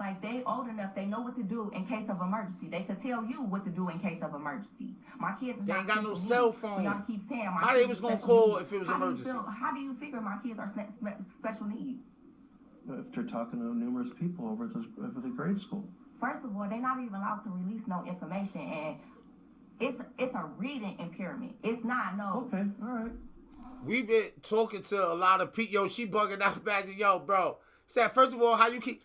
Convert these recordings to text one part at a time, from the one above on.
like they old enough, they know what to do in case of emergency. They could tell you what to do in case of emergency. My kids is They not ain't got special no needs. cell phone. Y'all keep saying my How kids they was are gonna special call needs. if it was How emergency? How do you figure my kids are special needs? If they're talking to numerous people over at the grade school. First of all, they're not even allowed to release no information, and it's a reading impairment. It's not no. Okay, all right. We've been talking to a lot of people. Yo, she bugging out back. Yo, bro. Said, first of all, how you keep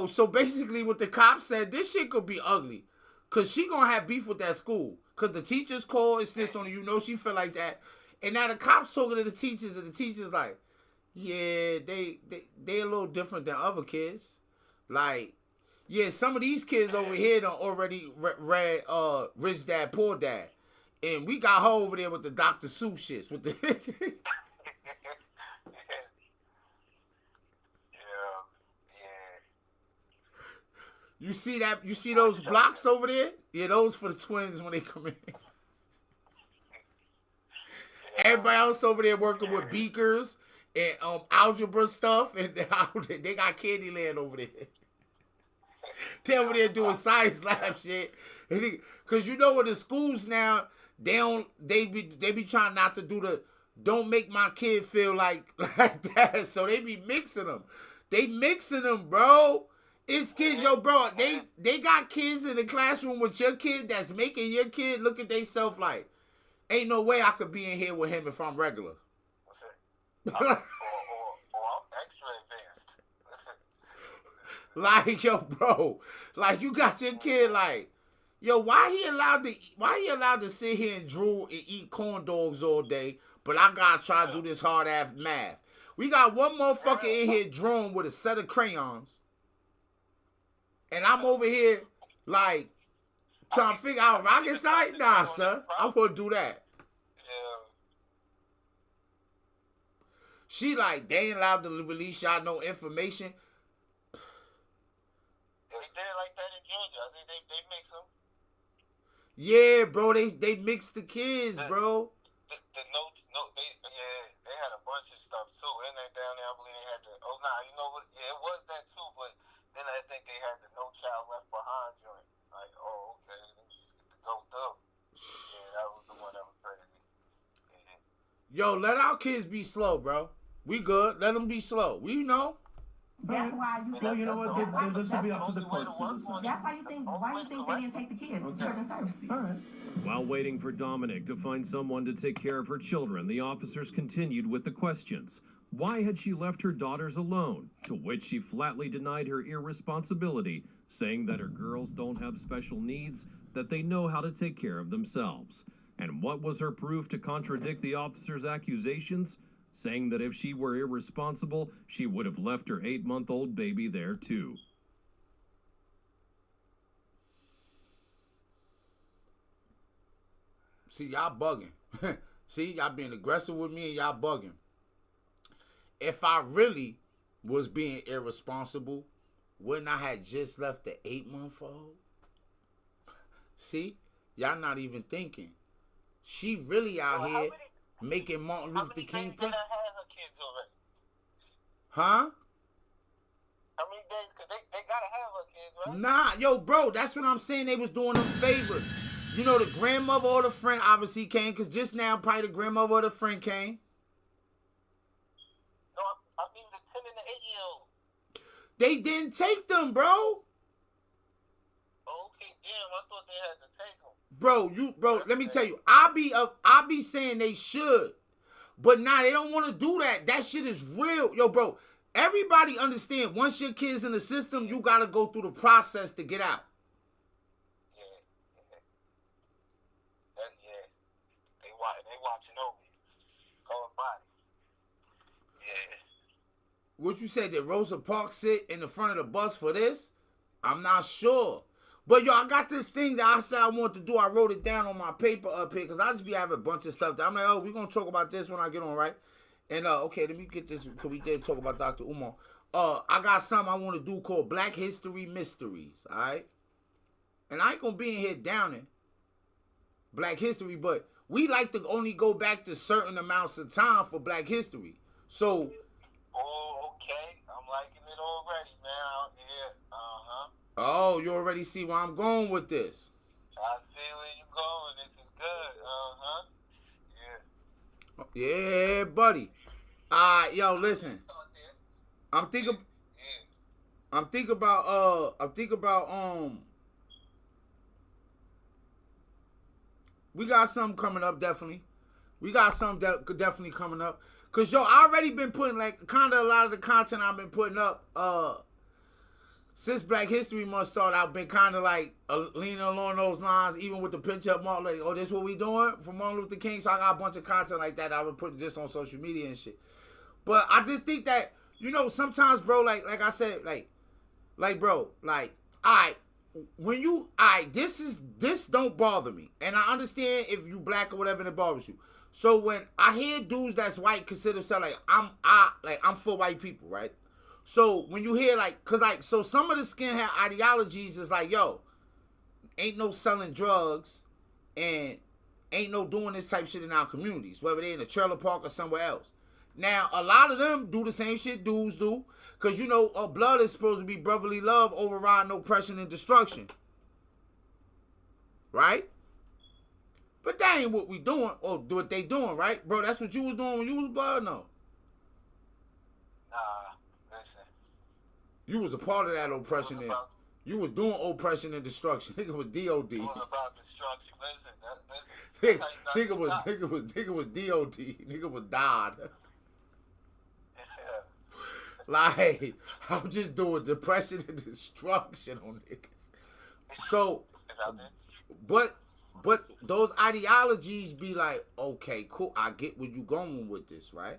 so basically what the cops said, this shit could be ugly. Cause she gonna have beef with that school. Cause the teachers called and snitched on her. You know she feel like that. And now the cops talking to the teachers, and the teachers like, yeah, they a little different than other kids. Like, yeah, some of these kids over here done already read Rich Dad, Poor Dad. And we got her over there with the Dr. Seuss shits. With the You see that? You see those blocks over there? Yeah, those for the twins when they come in. Everybody else over there working with beakers and algebra stuff, and they got Candyland over there. They over there doing science lab shit. Cause you know what, the schools now, they be trying not to do don't make my kid feel like that. So they be mixing them. They mixing them, bro. It's kids, yo, bro. They got kids in the classroom with your kid that's making your kid look at themselves like, ain't no way I could be in here with him if I'm regular. Or I'm extra advanced. Like, yo, bro, like you got your kid like, yo, why he allowed to sit here and drool and eat corn dogs all day, but I gotta try to do this hard ass math. We got one motherfucker in here drawing with a set of crayons. And I'm over here, like, trying to figure out rocket science? Nah, sir. I wouldn't do that. Yeah. She like, they ain't allowed to release y'all no information. They did it like that in Georgia. I think they mix them. Yeah, bro. They mix the kids, bro. The notes, they had a bunch of stuff, too. And then down there, I believe they had you know what? Yeah, it was that, too, but then I think they had the No Child Left Behind joint. Like, oh, okay, let me just get the go through. Yeah, that was the one that was crazy. Yeah. Yo, let our kids be slow, bro. We good. Let them be slow. We know. That's why you think. Well, you know what? This will be up to the courts to decide. That's why you think. Why you think they didn't take the kids to children's services? All right. While waiting for Dominic to find someone to take care of her children, the officers continued with the questions. Why had she left her daughters alone? To which she flatly denied her irresponsibility, saying that her girls don't have special needs, that they know how to take care of themselves. And what was her proof to contradict the officers' accusations? Saying that if she were irresponsible, she would have left her 8-month-old baby there too. See, y'all bugging. See, y'all being aggressive with me and y'all bugging. If I really was being irresponsible, wouldn't I have just left the 8-month-old? See, y'all not even thinking. She really out here making Martin Luther King. How many days did I have her kids already? Huh? How many days? Because they gotta have her kids, right? Nah, yo, bro, that's what I'm saying. They was doing them favors. You know, the grandmother or the friend obviously came, because just now probably the grandmother or the friend came. No, I mean the 10 and the 8-year-old. They didn't take them, bro. Okay, damn, I thought they had to take them. Bro, let me tell you, I be saying they should, but nah, they don't want to do that. That shit is real, yo, bro. Everybody understand. Once your kid's in the system, you gotta go through the process to get out. They watching over you. Calling body. Yeah. What you said, that Rosa Parks sit in the front of the bus for this? I'm not sure. But, yo, I got this thing that I said I want to do. I wrote it down on my paper up here because I just be having a bunch of stuff that I'm like, oh, we're going to talk about this when I get on, right? And, okay, let me get this because we did talk about Dr. Umar. I got something I want to do called Black History Mysteries, all right? And I ain't going to be in here downing Black History, but we like to only go back to certain amounts of time for Black History. So... Oh, okay. I'm liking it already, man. Yeah. Oh, you already see where I'm going with this. I see where you going. This is good. Yeah. Yeah, buddy. Yo, listen. I'm thinking. Yeah. I'm thinking about. We got something coming up, definitely. We got something definitely coming up. Cause yo, I already been putting like kind of a lot of the content I've been putting up. Since Black History Month started, I've been kind of like leaning along those lines, even with the picture of Martin, like, oh, this what we doing for Martin Luther King. So I got a bunch of content like that I've been putting just on social media and shit. But I just think that, you know, sometimes, bro, like I said, bro, like, all right, when you, all right, this don't bother me. And I understand if you black or whatever, and it bothers you. So when I hear dudes that's white consider themselves like, I'm for white people, right? So when you hear like, cause like, so some of the skinhead ideologies is like, yo, ain't no selling drugs and ain't no doing this type shit in our communities, whether they're in a trailer park or somewhere else. Now, a lot of them do the same shit dudes do, cause you know, blood is supposed to be brotherly love, overriding oppression and destruction. Right? But that ain't what we doing, or do what they doing, right? Bro, that's what you was doing when you was blood, no? Nah, listen. You was a part of that oppression there. You was doing oppression and destruction. Nigga was DOD. It was about destruction. Listen. Nigga was DOD. Nigga was died. Like, I'm just doing depression and destruction on niggas. So, but those ideologies be like, okay, cool, I get where you going with this, right?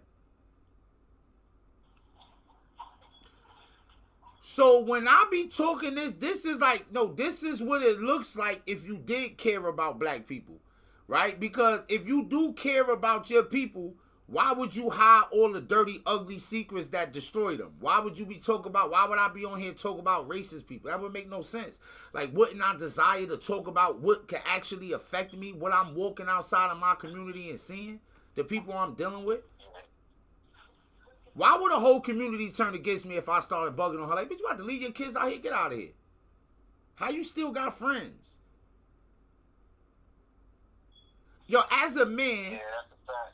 So when I be talking this is like, no, this is what it looks like if you did care about black people, right? Because if you do care about your people, why would you hide all the dirty, ugly secrets that destroy them? Why would you be talking about, why would I be on here talking about racist people? That would make no sense. Like, wouldn't I desire to talk about what can actually affect me, what I'm walking outside of my community and seeing, the people I'm dealing with? Why would a whole community turn against me if I started bugging on her? Like, bitch, you about to leave your kids out here? Get out of here. How you still got friends? Yo, as a man,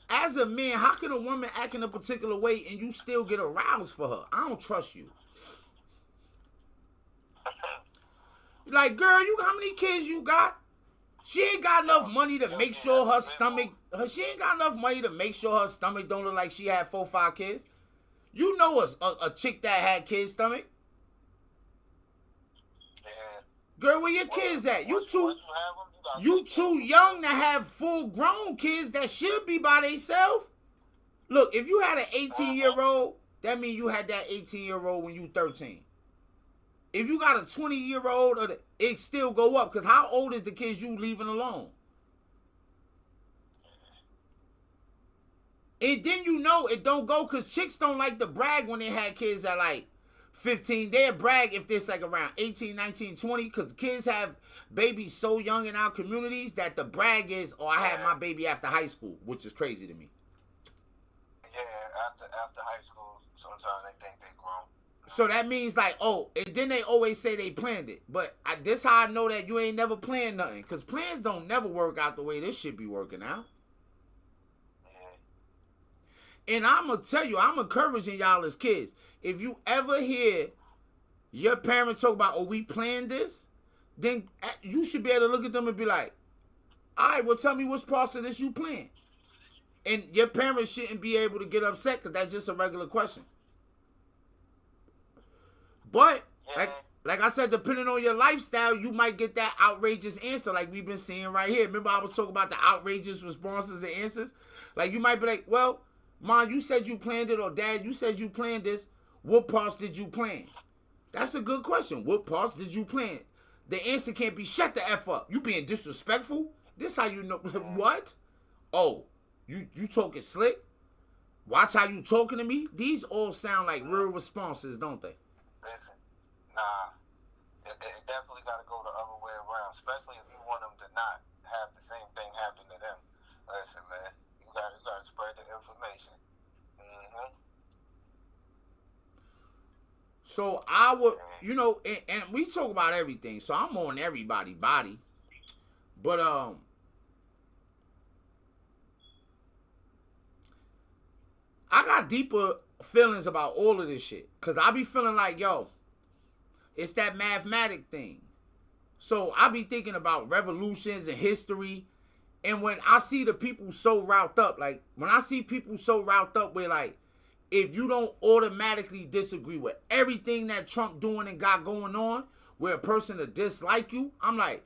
how can a woman act in a particular way and you still get aroused for her? I don't trust you. Like, girl, you how many kids you got? She ain't got enough money to make sure her stomach. She ain't got enough money to make sure her stomach don't look like she had 4 or 5 kids. You know a chick that had kids' stomach. Girl, where your kids at? You too young to have full-grown kids that should be by themselves. Look, if you had an 18-year-old, that means you had that 18-year-old when you 13. If you got a 20-year-old, it still go up. Because how old is the kids you leaving alone? And then you know it don't go because chicks don't like to brag when they had kids at like 15. They'll brag if it's like around 18, 19, 20 because kids have babies so young in our communities that the brag is, oh, I had my baby after high school, which is crazy to me. Yeah, after high school, sometimes they think they grown. So that means like, oh, and then they always say they planned it. But this how I know that you ain't never planned nothing because plans don't never work out the way this shit be working out. And I'm going to tell you, I'm encouraging y'all as kids. If you ever hear your parents talk about, oh, we planned this, then you should be able to look at them and be like, all right, well, tell me which parts of this you planned. And your parents shouldn't be able to get upset because that's just a regular question. But, like I said, depending on your lifestyle, you might get that outrageous answer like we've been seeing right here. Remember I was talking about the outrageous responses and answers? Like, you might be like, well, Mom, you said you planned it, or Dad, you said you planned this. What parts did you plan? That's a good question. What parts did you plan? The answer can't be shut the F up. You being disrespectful? This how you know. What? Oh, you talking slick? Watch how you talking to me? These all sound like real responses, don't they? Listen, nah. It definitely got to go the other way around, especially if you want them to not have the same thing happen to them. Listen, man. You gotta spread the information. So I would, and we talk about everything. So I'm on everybody's body, but I got deeper feelings about all of this shit. Cause I be feeling like, yo, it's that mathematic thing. So I be thinking about revolutions and history. And when I see the people so riled up, like when I see people so riled up where like, if you don't automatically disagree with everything that Trump doing and got going on, where a person to dislike you, I'm like,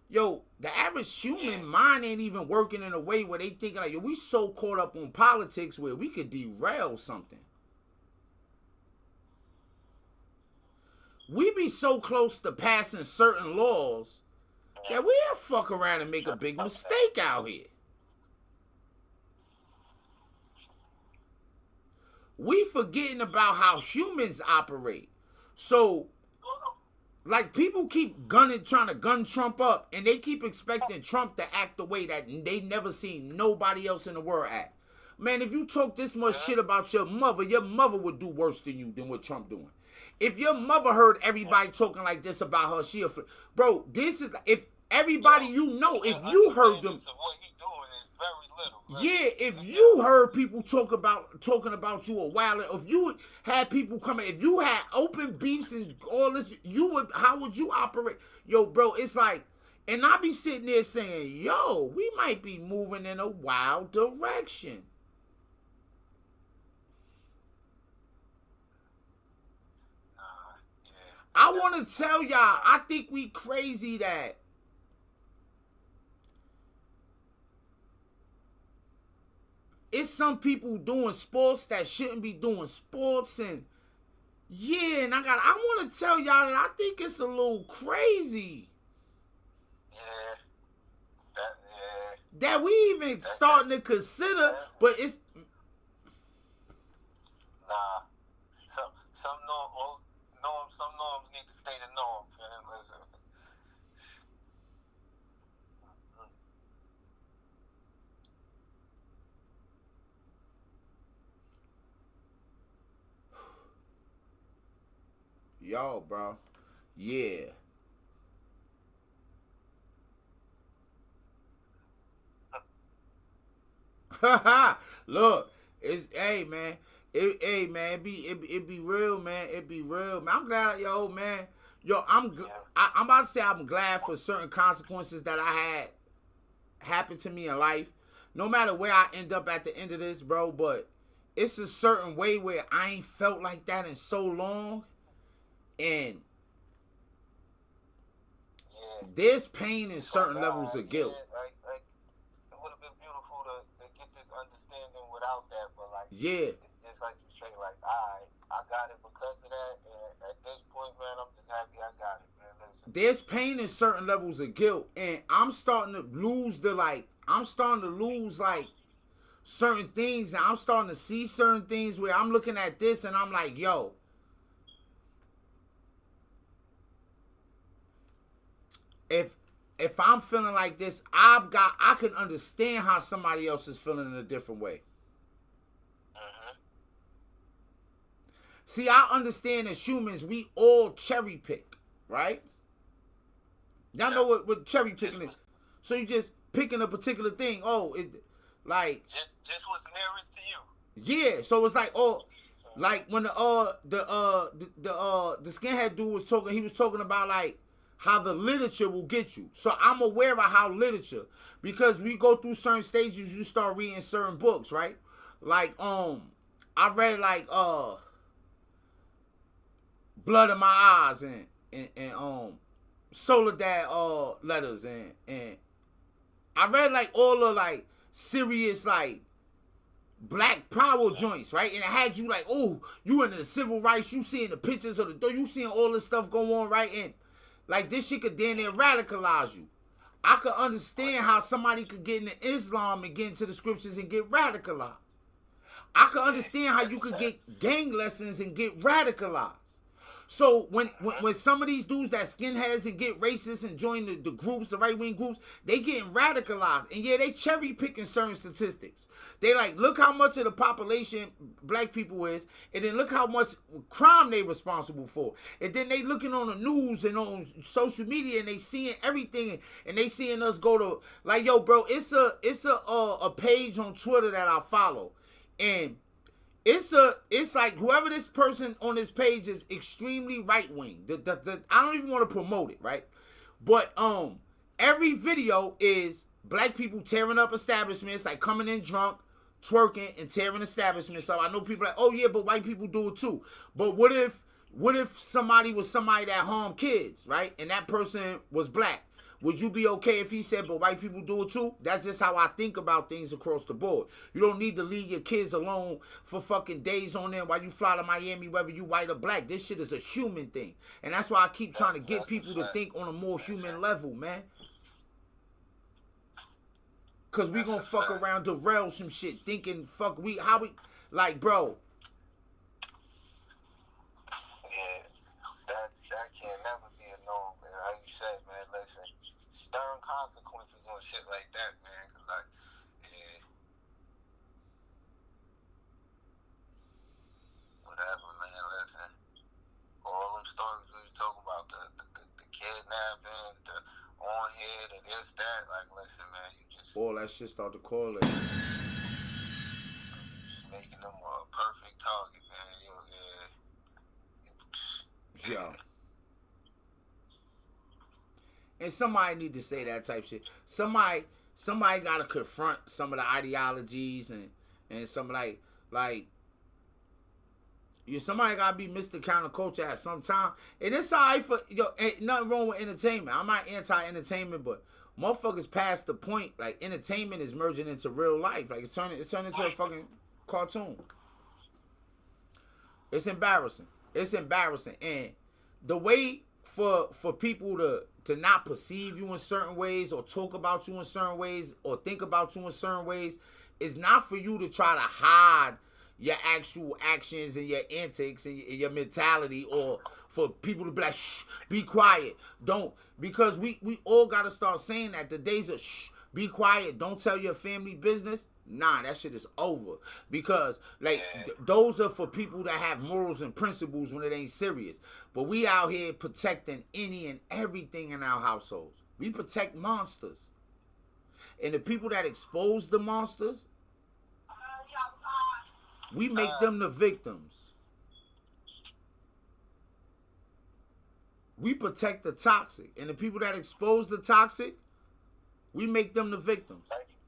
yo, the average human mind ain't even working in a way where they thinking like, yo, we so caught up on politics where we could derail something. We be so close to passing certain laws that we'll fuck around and make a big mistake out here. We forgetting about how humans operate. So, like, people keep trying to gun Trump up, and they keep expecting Trump to act the way that they never seen nobody else in the world act. Man, if you talk this much shit about your mother would do worse than you than what Trump doing. If your mother heard everybody talking like this about her, bro, this is, if everybody if you heard them, what he doing is very little. Yeah, if you heard people talking about you a while, if you had people coming, if you had open beefs and all this, how would you operate? Yo, bro, it's like, and I be sitting there saying, yo, we might be moving in a wild direction. I want to tell y'all, I think we crazy that it's some people doing sports that shouldn't be doing sports, and and I want to tell y'all that I think it's a little crazy. That we even starting to consider, but it's some norms need to stay the norms. Yo, bro. Yeah. Look, it's man. It be real, man. It be real, man. I'm glad, man. I'm about to say I'm glad for certain consequences that I had happen to me in life. No matter where I end up at the end of this, bro, but it's a certain way where I ain't felt like that in so long. And there's pain in certain levels of guilt. Like, it would have been beautiful to get this understanding without that, but like, it's just like you say, like, I got it because of that, and at this point, man, I'm just happy I got it, man. Listen. There's pain in certain levels of guilt, and I'm starting to lose certain things, and I'm starting to see certain things where I'm looking at this and I'm like, yo, if I'm feeling like this, I can understand how somebody else is feeling in a different way. See, I understand as humans, we all cherry pick, right? Y'all know what cherry picking is. So you just picking a particular thing. Oh, it like just what's nearest to you. Yeah, so it's like, oh, like when the skinhead dude was talking, he was talking about like how the literature will get you. So I'm aware of how literature, because we go through certain stages, you start reading certain books, right? Like I read like Blood in My Eyes and Soledad letters and I read like all the like serious like black power joints, right? And it had you like, oh, you into the civil rights, you seeing the pictures of you seeing all this stuff go on, right? And like this shit could damn near radicalize you. I could understand how somebody could get into Islam and get into the scriptures and get radicalized. I could understand how you could get gang lessons and get radicalized. So when some of these dudes that skinheads and get racist and join the groups, the right wing groups, they getting radicalized. And yeah, they cherry picking certain statistics. They like, look how much of the population black people is, and then look how much crime they responsible for. And then they looking on the news and on social media, and they seeing everything, and they seeing us go to like, yo, bro, it's a page on Twitter that I follow, and it's like whoever this person on this page is extremely right wing. I don't even want to promote it, right? But every video is black people tearing up establishments, like coming in drunk, twerking, and tearing establishments up. I know people like, oh yeah, but white people do it too. But what if somebody was somebody that harmed kids, right? And that person was black. Would you be okay if he said, but white people do it too? That's just how I think about things across the board. You don't need to leave your kids alone for fucking days on end while you fly to Miami, whether you white or black. This shit is a human thing. And that's why I keep trying to get people to think on a more human level, man. Because we gonna fuck around, derail some shit, thinking, like, bro. Yeah, that can never be a norm, man. Like you said, man, listen, stern consequences on shit like that, man. Cause like, yeah, whatever, man. Listen, all them stories we was talking about, the kidnappings, the on here, the this, that. Like, listen, man, you just all that shit start to correlate. Just making them a perfect target, man. Yeah. And somebody need to say that type shit. Somebody gotta confront some of the ideologies and some like somebody gotta be Mr. Counterculture at some time. And it's alright for ain't nothing wrong with entertainment. I'm not anti-entertainment, but motherfuckers past the point. Like, entertainment is merging into real life. Like, it's turning into a fucking cartoon. It's embarrassing. It's embarrassing. And the way for people to not perceive you in certain ways, or talk about you in certain ways, or think about you in certain ways, is not for you to try to hide your actual actions and your antics and your mentality, or for people to be like, shh, be quiet, don't, because we all got to start saying that. The days of shh, be quiet, don't tell your family business, nah, that shit is over. Because like those are for people that have morals and principles when it ain't serious. But we out here protecting any and everything in our households. We protect monsters. And the people that expose the monsters, we make them the victims. We protect the toxic. And the people that expose the toxic, we make them the victims.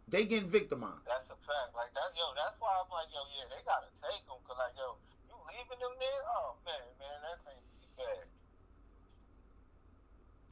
They getting victimized. That's a fact. Like that, yo. That's why I'm like, yo, yeah, they gotta take them. Cause like, yo, you leaving them there? Oh man, that ain't too bad.